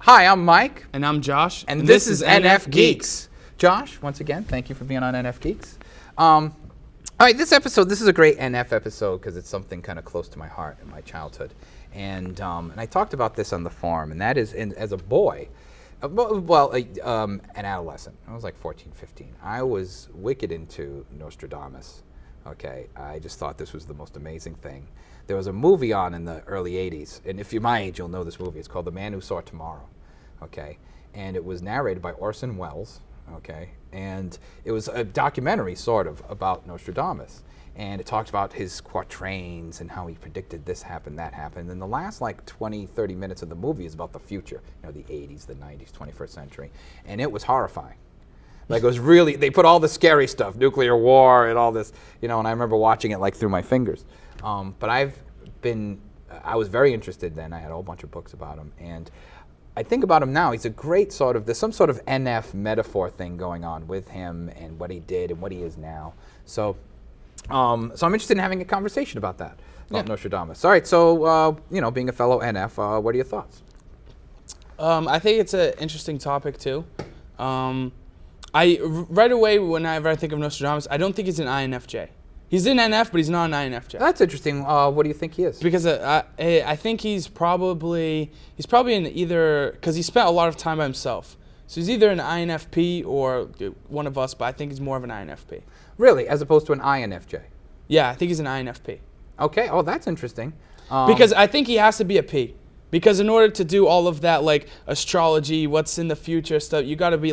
Hi, I'm Mike. And I'm Josh. And this is NFGeeks. Josh, once again, thank you for being on NFGeeks. All right, this is a great NF episode because it's something kind of close to my heart in my childhood. And I talked about this on the forum, and that is as a boy, an adolescent. I was like 14, 15. I was wicked into Nostradamus. Okay, I just thought this was the most amazing thing. There was a movie on in the early 80s, and if you're my age, you'll know this movie. It's called The Man Who Saw Tomorrow. Okay, and it was narrated by Orson Welles. Okay, and it was a documentary sort of about Nostradamus, and it talked about his quatrains and how he predicted this happened, that happened. And the last like 20, 30 minutes of the movie is about the future, the 80s, the 90s, 21st century, and it was horrifying. Like, it was really, they put all the scary stuff, nuclear war and all this, and I remember watching it like through my fingers. But I was very interested then. I had a whole bunch of books about him, and I think about him now. He's a great there's some sort of NF metaphor thing going on with him and what he did and what he is now. So I'm interested in having a conversation about that, about Nostradamus. All right, so, being a fellow NF, what are your thoughts? I think it's an interesting topic, too. Right away, whenever I think of Nostradamus, I don't think he's an INFJ. He's in NF, but he's not an INFJ. That's interesting. What do you think he is? Because I think he's probably in either, because he spent a lot of time by himself. So he's either an INFP or one of us, but I think he's more of an INFP. Really? As opposed to an INFJ? Yeah, I think he's an INFP. Okay. Oh, that's interesting. Because I think he has to be a P. Because in order to do all of that, like astrology, what's in the future stuff, you got to be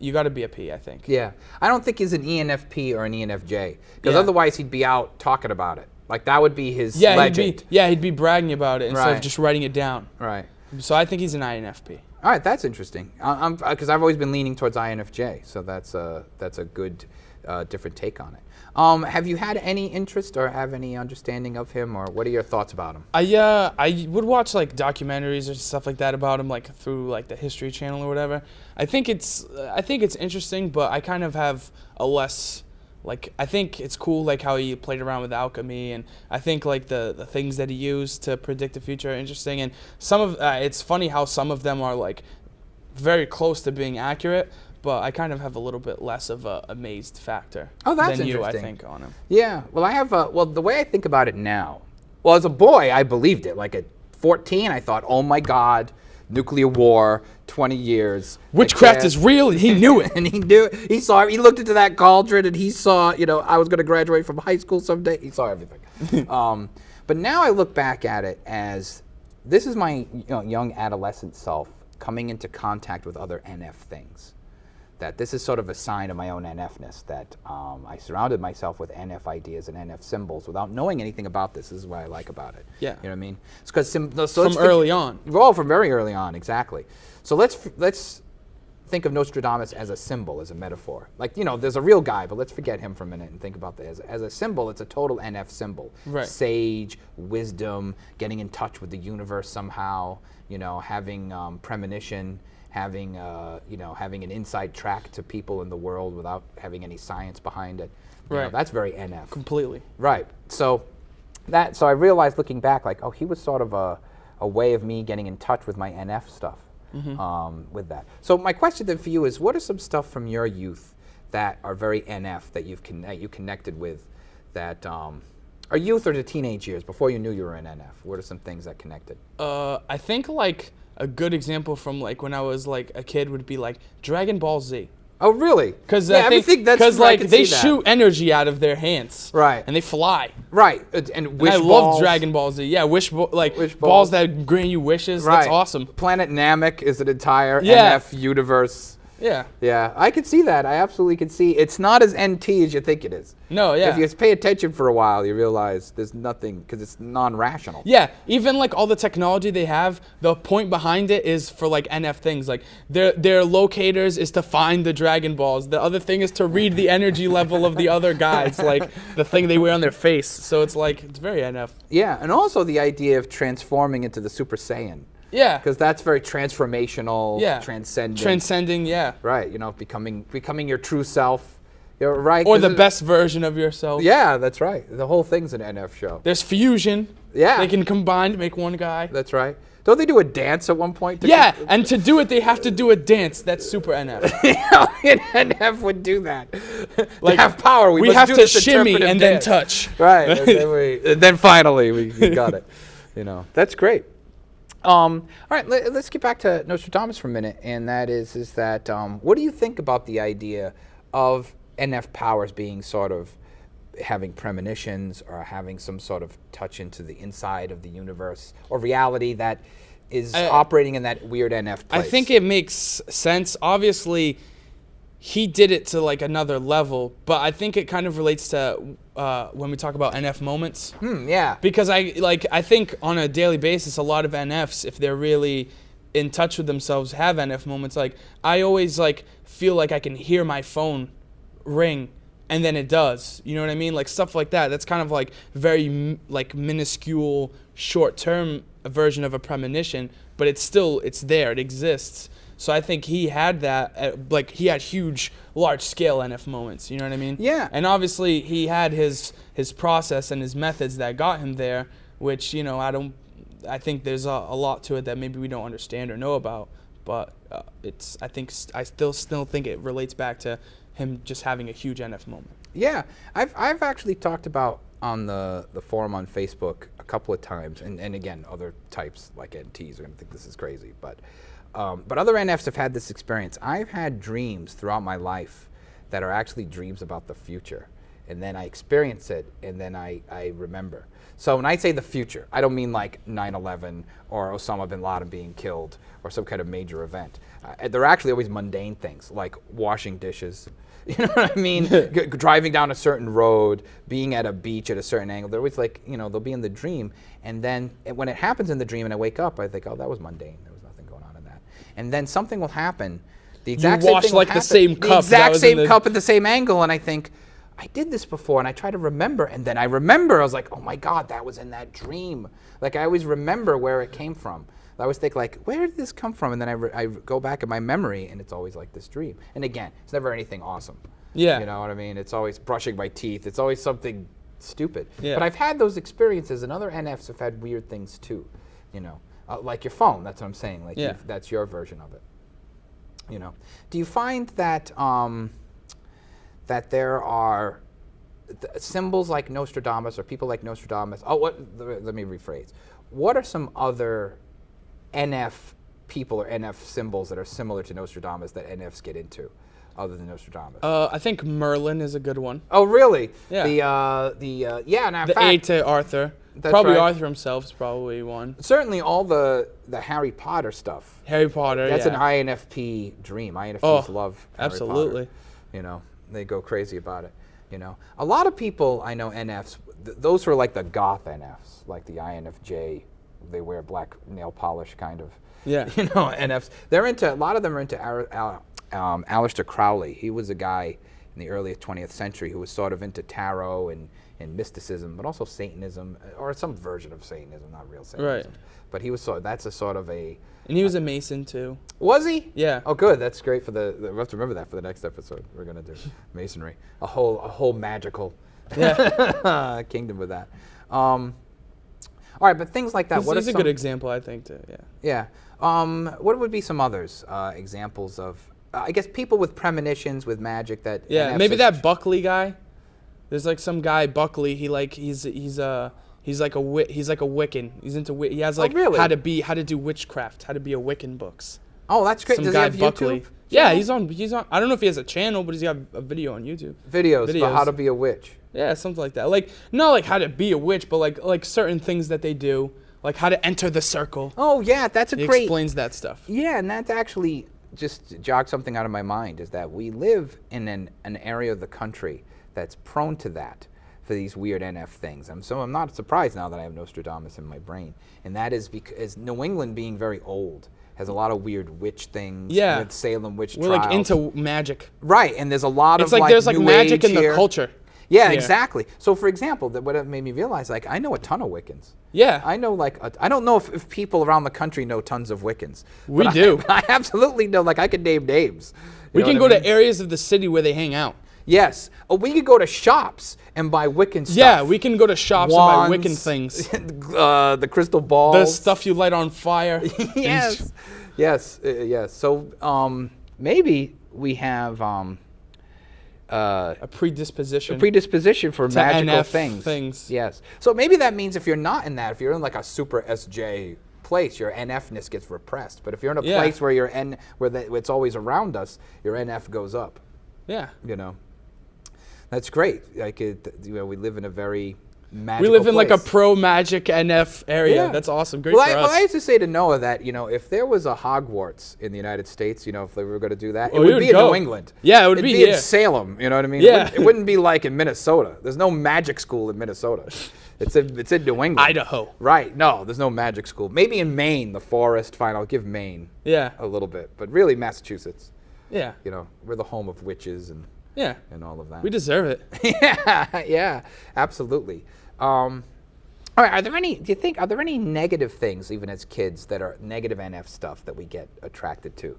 you got to be a P, I think. Yeah. I don't think he's an ENFP or an ENFJ. Because otherwise he'd be out talking about it. Like, that would be his legend. He'd be bragging about it instead of just writing it down. Right. So I think he's an INFP. All right, that's interesting. Because I've always been leaning towards INFJ, so that's a good different take on it. Have you had any interest or have any understanding of him, or what are your thoughts about him? I would watch like documentaries or stuff like that about him, like through like the History Channel or whatever. I think it's interesting, but I kind of have a less I think it's cool like how he played around with alchemy, and I think like the things that he used to predict the future are interesting, and some of it's funny how some of them are like very close to being accurate. But I kind of have a little bit less of a amazed factor than you, I think, on him. Yeah. Well, I have the way I think about it now. Well, as a boy, I believed it. Like at 14, I thought, oh my God, nuclear war, 20 years. Witchcraft is real, and he knew it. And he knew it. He saw it. He looked into that cauldron, and he saw, I was going to graduate from high school someday. He saw everything. But now I look back at it as this is my young adolescent self coming into contact with other NF things. That this is sort of a sign of my own NFness, that I surrounded myself with NF ideas and NF symbols without knowing anything about this. This is what I like about it. Yeah. You know what I mean? It's because from early on. Well, from very early on, exactly. So let's think of Nostradamus as a symbol, as a metaphor. Like, there's a real guy, but let's forget him for a minute and think about this. As a symbol, it's a total NF symbol. Right. Sage, wisdom, getting in touch with the universe somehow, having premonition, having an inside track to people in the world without having any science behind it. Right. That's very NF. Completely. Right. So I realized looking back, like, oh, he was sort of a way of me getting in touch with my NF stuff. With that. So my question then for you is, what are some stuff from your youth that are very NF that you connected with, that are youth or the teenage years before you knew you were in NF? What are some things that connected? I think like a good example from like when I was like a kid would be like Dragon Ball Z. Oh, really? Because like they shoot energy out of their hands, right? And they fly, right? And wish I balls. love Dragon Ball Z. Yeah, wish balls that grant you wishes. Right. That's awesome. Planet Namek is an entire NF universe. Yeah. Yeah, I could see that. I absolutely could see. It's not as NT as you think it is. No, yeah. If you pay attention for a while, you realize there's nothing, because it's non-rational. Yeah, even like all the technology they have, the point behind it is for like NF things. Like their locators is to find the Dragon Balls. The other thing is to read the energy level of the other guys, like the thing they wear on their face. So it's like, it's very NF. Yeah, and also the idea of transforming into the Super Saiyan. Yeah. Because that's very transformational, Yeah. transcendent. Transcending, yeah. Right, you know, becoming your true self. You're right. Or the best version of yourself. Yeah, that's right. The whole thing's an NF show. There's fusion. Yeah. They can combine to make one guy. That's right. Don't they do a dance at one point? Yeah, and to do it, they have to do a dance. That's super NF. An NF would do that. Like, to have power, we must have do to this shimmy interpretive and then dance. touch. Right. And then finally we got it. You know, that's great. All right, let's get back to Nostradamus for a minute, and that is that what do you think about the idea of NF powers being sort of having premonitions or having some sort of touch into the inside of the universe or reality that is operating in that weird NF place? I think it makes sense. Obviously, he did it to like another level, but I think it kind of relates to when we talk about NF moments. Yeah. Because I think on a daily basis, a lot of NFs, if they're really in touch with themselves, have NF moments. Like I always like feel like I can hear my phone ring, and then it does. You know what I mean? Like stuff like that. That's kind of like very like minuscule, short-term version of a premonition, but it's there. It exists. So I think he had that, like he had huge, large-scale NF moments. You know what I mean? Yeah. And obviously he had his process and his methods that got him there, which, you know, I think there's a lot to it that maybe we don't understand or know about. But I still think it relates back to him just having a huge NF moment. Yeah, I've actually talked about on the forum on Facebook a couple of times, and again, other types like NTs are going to think this is crazy, but other NFs have had this experience. I've had dreams throughout my life that are actually dreams about the future, and then I experience it, and then I remember. So when I say the future, I don't mean like 9/11 or Osama bin Laden being killed or some kind of major event. They're actually always mundane things like washing dishes. You know what I mean? Driving down a certain road, being at a beach at a certain angle. They're always like, you know, they'll be in the dream. And then when it happens in the dream and I wake up, I think, oh, that was mundane. There was nothing going on in that. And then something will happen. The exact same thing will happen. The same cup. The exact same cup at the same angle. And I think, I did this before. And I try to remember. And then I remember. I was like, oh, my God, that was in that dream. Like, I always remember where it came from. I always think like, where did this come from? And then I go back in my memory, and it's always like this dream. And again, it's never anything awesome. Yeah. You know what I mean? It's always brushing my teeth. It's always something stupid. Yeah. But I've had those experiences, and other NFs have had weird things too. You know, like your phone. That's what I'm saying. Like that's your version of it. You know, do you find that that there are symbols like Nostradamus or people like Nostradamus? Oh, let me rephrase. What are some other NF people or NF symbols that are similar to Nostradamus that NFs get into, other than Nostradamus? I think Merlin is a good one. Oh, really? Yeah. The A to Arthur. That's probably right. Arthur himself is probably one. Certainly all the Harry Potter stuff. Harry Potter, That's yeah. an INFP dream. INFPs love Harry absolutely. Potter. You know, they go crazy about it. You know, a lot of people I know NFs, those are like the goth NFs, like the INFJ. They wear black nail polish, kind of. Yeah. You know, NFs. They're into, a lot of them are into Aleister Crowley. He was a guy in the early 20th century who was sort of into tarot and mysticism, but also Satanism, or some version of Satanism, not real Satanism. Right. But he was that's a sort of a... And he was a Mason too. Was he? Yeah. Oh, good. That's great for we have to remember that for the next episode. We're going to do Masonry. A whole magical kingdom with that. All right, but things like that. He's a good example, I think, too. Yeah. Yeah. What would be some others examples of? I guess people with premonitions, with magic that. Yeah, maybe that Buckley guy. There's like some guy Buckley. He's like a Wiccan. He's into he has like really? how to do witchcraft, how to be a Wiccan books. Oh, that's great. Some Does guy he have Buckley. YouTube? Yeah, he's on. I don't know if he has a channel, but he's got a video on YouTube. Videos about how to be a witch. Yeah, something like that. Like not like how to be a witch, but like certain things that they do, like how to enter the circle. Oh yeah, that's He great. explains that stuff. Yeah, and that's actually just jogged something out of my mind is that we live in an area of the country that's prone to that, for these weird NF things. I'm not surprised now that I have Nostradamus in my brain. And that is because New England, being very old, has a lot of weird witch things. Yeah. With Salem witch We're trials. like into magic. Right, and there's a lot It's of like there's like New magic Age in the here. culture. Yeah, here. exactly. So, for example, what it made me realize, like, I know a ton of Wiccans. Yeah. I know, like, I don't know if people around the country know tons of Wiccans. We but do. I absolutely know, like, I could name names. We know can what go I mean? to areas of the city where they hang out. Yes. Oh, we could go to shops and buy Wiccan stuff. Yeah, we can go to shops and buy Wiccan things. The crystal balls. The stuff you light on fire. Yes. Yes. Yes. So maybe we have A predisposition. for magical NF things. Yes. So maybe that means if you're not in that, if you're in like a super SJ place, your NFness gets repressed. But if you're in a place where it's always around us, your NF goes up. Yeah. You know. That's great. Like we live in a very magical We live in like a place. pro-magic NF area. Yeah. That's awesome. Great Well, for us. I used to say to Noah that, if there was a Hogwarts in the United States, if they were going to do that, Well, it we would be would in go. New England. Yeah, it would It'd be in here. Salem, you know what I mean? Yeah. It wouldn't be like in Minnesota. There's no magic school in Minnesota. It's in New England. Idaho. Right. No, there's no magic school. Maybe in Maine, the forest. Fine, I'll give Maine Yeah. a little bit. But really, Massachusetts, Yeah. we're the home of witches Yeah. and all of that. We deserve it. yeah, absolutely. All right, do you think, are there any negative things, even as kids, that are negative NF stuff that we get attracted to?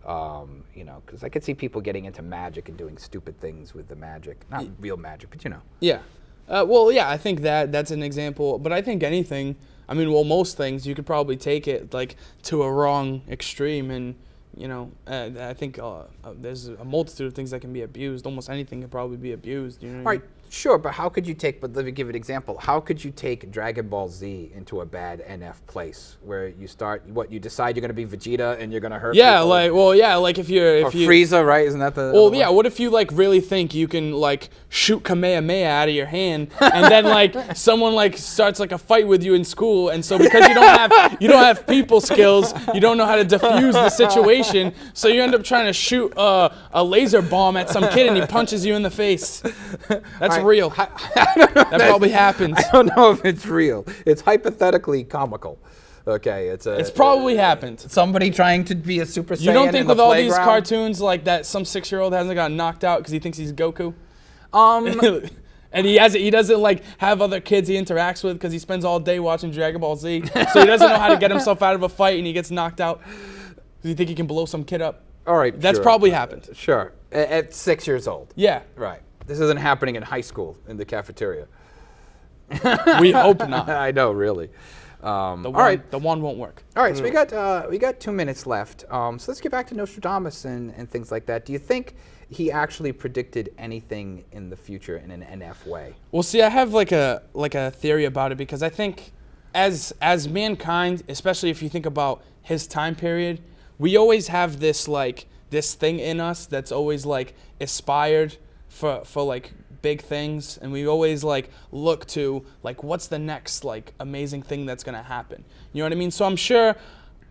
Because I could see people getting into magic and doing stupid things with the magic. Not real magic, but Yeah. Well, yeah, I think that's an example. But I think anything, most things, you could probably take it like to a wrong extreme. And, I think there's a multitude of things that can be abused. Almost anything can probably be abused. You know what All I right, mean? sure, but let me give you an example. How could you take Dragon Ball Z into a bad NF place where you decide you're going to be Vegeta and you're going to hurt Yeah, people? like if you're... Or Frieza, right? Isn't that the... Well, yeah, what if you like really think you can like shoot Kamehameha out of your hand and then like someone like starts like a fight with you in school, and so because you don't have people skills, you don't know how to defuse the situation, so you end up trying to shoot a laser bomb at some kid and he punches you in the face. That's real. I don't know. That probably happens. I don't know if it's real. It's hypothetically comical. Okay, It's probably happened. somebody trying to be a Super Saiyan. You don't think in the with all these playground? cartoons like that some 6-year-old hasn't got knocked out because he thinks he's Goku? And he doesn't like have other kids he interacts with because he spends all day watching Dragon Ball Z. So he doesn't know how to get himself out of a fight and he gets knocked out. Does he think he can blow some kid up? All right, That's sure. probably happened. Sure, at 6 years old. Yeah. Right. This isn't happening in high school in the cafeteria. We hope not. I know, really. All The right. one won't work. All right, so we got 2 minutes left. So let's get back to Nostradamus and things like that. Do you think he actually predicted anything in the future in an NF way? Well, see, I have like a theory about it because I think as mankind, especially if you think about his time period, we always have this thing in us that's always like aspired for like big things, and we always like look to like what's the next like amazing thing that's gonna happen. You know what I mean? So I'm sure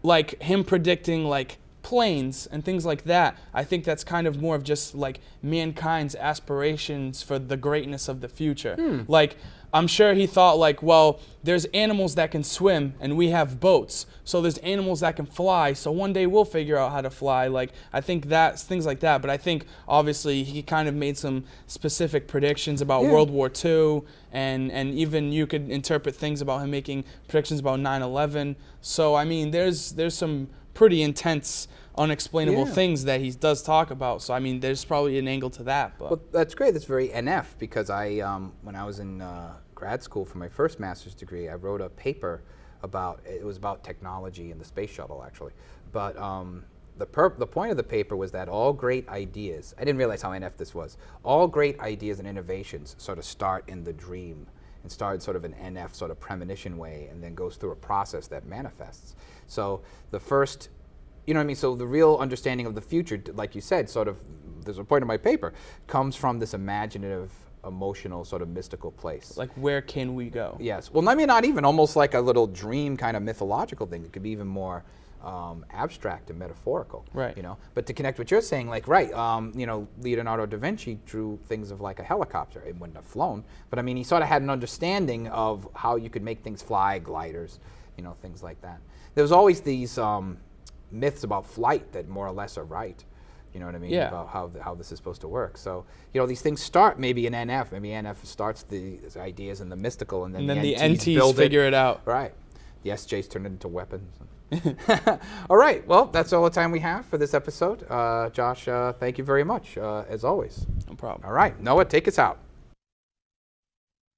like him predicting like planes and things like that, I think that's kind of more of just like mankind's aspirations for the greatness of the future. Like I'm sure he thought like, well, there's animals that can swim and we have boats. So there's animals that can fly. So one day we'll figure out how to fly. Like I think that's things like that. But I think obviously he kind of made some specific predictions about World War II, and even you could interpret things about him making predictions about 9/11. So I mean, there's some pretty intense, unexplainable things that he does talk about. So I mean, there's probably an angle to that. But Well, that's great. That's very NF because I, when I was in grad school for my first master's degree, I wrote a paper it was about technology and the space shuttle, actually. But the point of the paper was that all great ideas, I didn't realize how NF this was, all great ideas and innovations sort of start in the dream and start sort of an NF sort of premonition way and then goes through a process that manifests. So the first, you know what I mean? So the real understanding of the future, like you said, sort of, there's a point in my paper, comes from this imaginative, emotional, sort of mystical place. like, where can we go? Yes. Well, I mean, not even, almost like a little dream kind of mythological thing. It could be even more abstract and metaphorical. Right. You know, but to connect what you're saying, like, right, you know, Leonardo da Vinci drew things of like a helicopter. It wouldn't have flown, but I mean, he sort of had an understanding of how you could make things fly, gliders, you know, things like that. There's always these myths about flight that more or less are right. You know what I mean? Yeah. About how this is supposed to work. So, you know, these things start maybe in NF. Maybe NF starts the ideas in the mystical, and then the NTs build figure it out. Right. The SJs turn it into weapons. All right. Well, that's all the time we have for this episode. Josh, thank you very much, as always. No problem. All right. Noah, take us out.